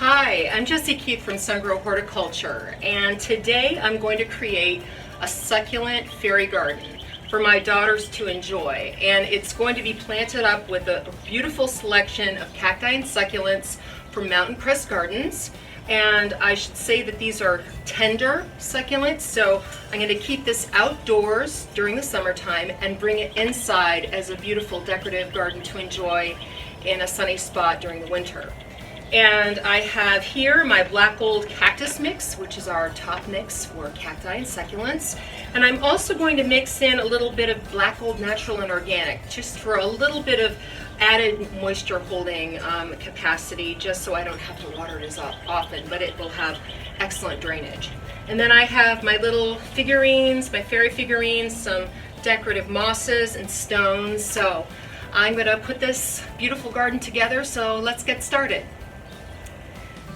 Hi, I'm Jessie Keith from Sungrow Horticulture, and today I'm going to create a succulent fairy garden for my daughters to enjoy. And it's going to be planted up with a beautiful selection of cacti and succulents from Mountain Crest Gardens. And I should say that these are tender succulents, so I'm going to keep this outdoors during the summertime and bring it inside as a beautiful decorative garden to enjoy in a sunny spot during the winter. And I have here my Black Gold Cactus mix, which is our top mix for cacti and succulents. And I'm also going to mix in a little bit of Black Gold Natural and Organic, just for a little bit of added moisture holding capacity, just so I don't have to water it as often, but it will have excellent drainage. And then I have my little figurines, my fairy figurines, some decorative mosses and stones. So I'm going to put this beautiful garden together, so let's get started.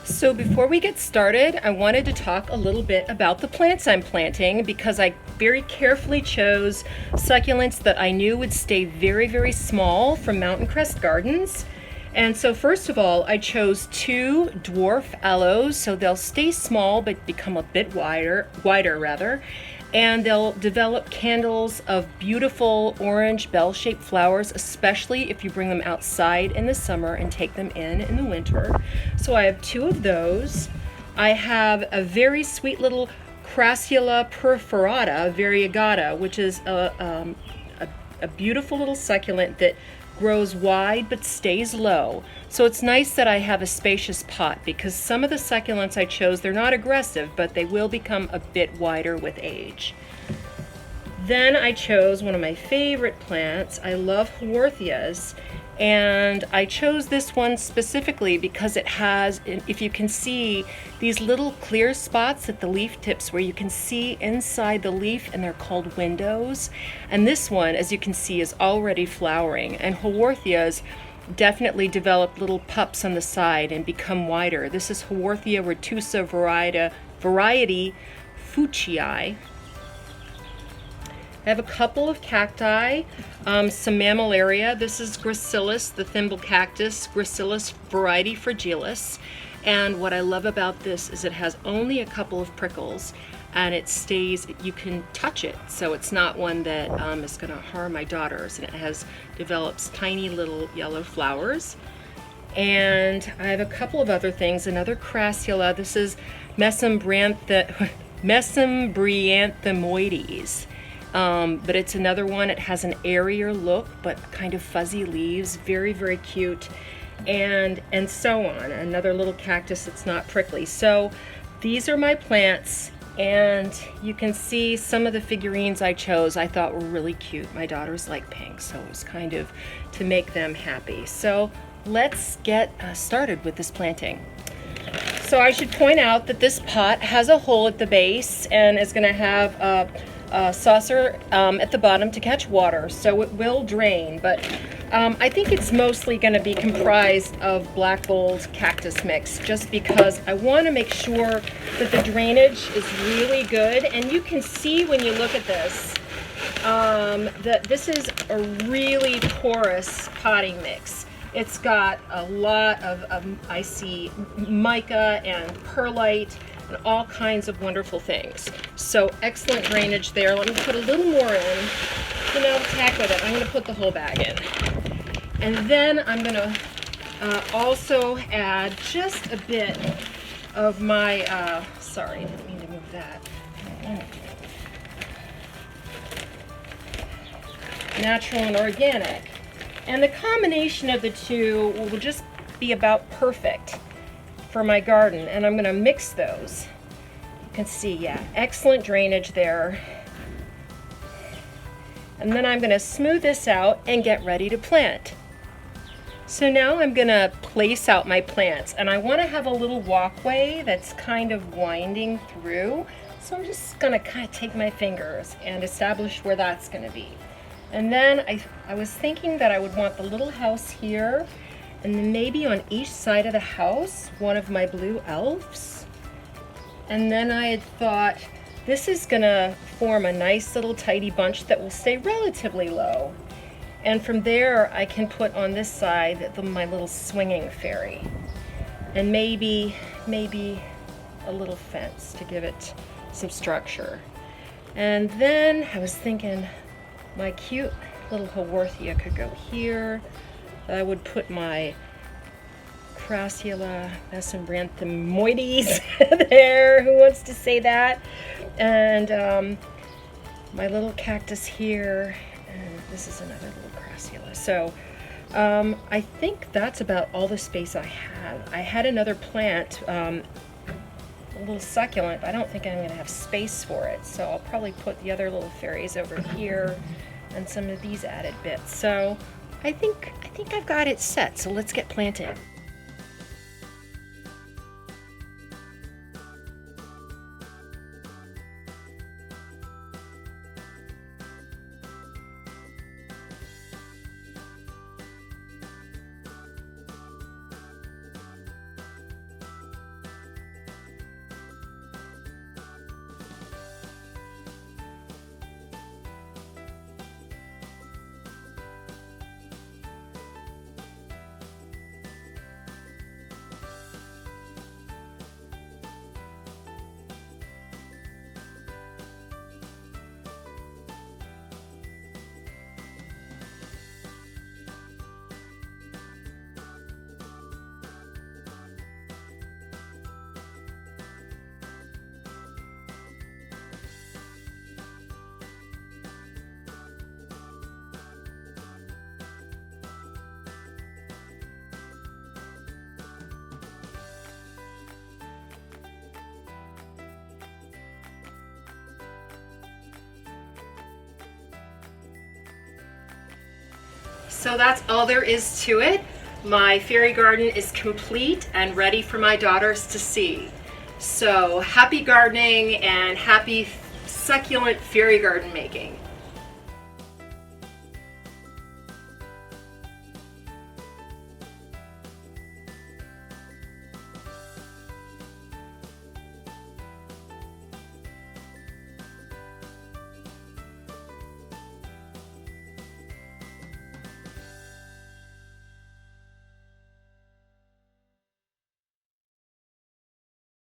So before we get started, I wanted to talk a little bit about the plants I'm planting, because I very carefully chose succulents that I knew would stay very, very small from Mountain Crest Gardens. And so first of all, I chose two dwarf aloes, so they'll stay small but become a bit wider rather. And they'll develop candles of beautiful orange bell-shaped flowers, especially if you bring them outside in the summer and take them in the winter. So I have two of those. I have a very sweet little Crassula perforata variegata, which is a beautiful little succulent that grows wide but stays low. So it's nice that I have a spacious pot, because some of the succulents I chose, they're not aggressive, but they will become a bit wider with age. Then I chose one of my favorite plants. I love Haworthias, and I chose this one specifically because it has, if you can see, these little clear spots at the leaf tips where you can see inside the leaf, and they're called windows. And this one, as you can see, is already flowering. And Haworthias definitely develop little pups on the side and become wider. This is Haworthia retusa variety Fuchsii. I have a couple of cacti, some mammillaria. This is Gracilis, the thimble cactus, Gracilis variety fragilis. And what I love about this is it has only a couple of prickles, and it stays, you can touch it. So it's not one that is gonna harm my daughters, and it develops tiny little yellow flowers. And I have a couple of other things, another Crassula. This is Mesembryanthemoides. But it's another one. It has an airier look, but kind of fuzzy leaves, very, very cute, and so on. Another little cactus that's not prickly. So these are my plants, and you can see some of the figurines I chose I thought were really cute. My daughters like pink, so it was kind of to make them happy. So let's get started with this planting. So I should point out that this pot has a hole at the base and is going to have a saucer at the bottom to catch water, so it will drain, but I think it's mostly going to be comprised of Black Gold Cactus mix, just because I want to make sure that the drainage is really good. And you can see when you look at this that this is a really porous potting mix. It's got a lot of I see mica and perlite and all kinds of wonderful things. So excellent drainage there. Let me put a little more in. You know, tack with it. I'm going to put the whole bag in. And then I'm going to also add just a bit of my, sorry, I didn't mean to move that. Natural and organic. And the combination of the two will just be about perfect for my garden, and I'm going to mix those. You can see, yeah, excellent drainage there. And then I'm going to smooth this out and get ready to plant. So now I'm going to place out my plants, and I want to have a little walkway that's kind of winding through. So I'm just going to kind of take my fingers and establish where that's going to be. And then I was thinking that I would want the little house here, and then maybe on each side of the house, one of my blue elves. And then I had thought, this is gonna form a nice little tidy bunch that will stay relatively low. And from there, I can put on this side my little swinging fairy. and maybe a little fence to give it some structure. And then I was thinking my cute little Haworthia could go here. I would put my Crassula mesembranthomoides there. Who wants to say that? And my little cactus here, and this is another little Crassula. So I think that's about all the space I had. I had another plant, a little succulent, but I don't think I'm going to have space for it. So I'll probably put the other little fairies over here and some of these added bits. So I think I've got it set. So let's get planted. So that's all there is to it. My fairy garden is complete and ready for my daughters to see. So happy gardening and happy succulent fairy garden making.